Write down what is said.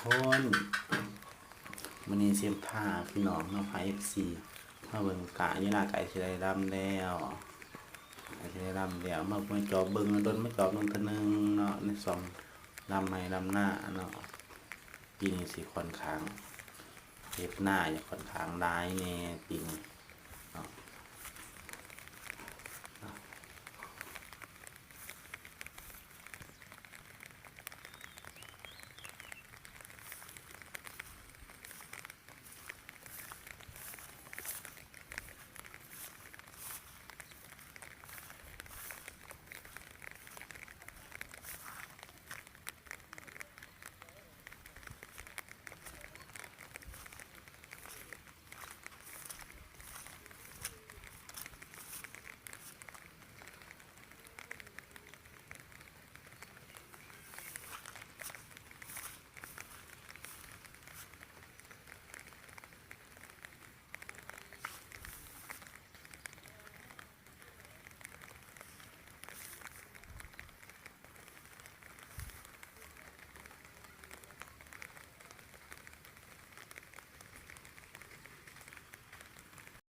คนมื้อนี้สิพาพี่น้องเนาะพา FC มาเบิ่งกะนี่ล่ะไก่สิได้รำแล้วมาเบิ่งจอเบิ่งดนมาจอบนึงเทื่อนึงเนาะใน2รำให้รำหน้าเนาะปีนี้สิค่อนข้างเฮ็ดหน้าอย่าค่อนข้างหลายแน่ปีนี้เนาะ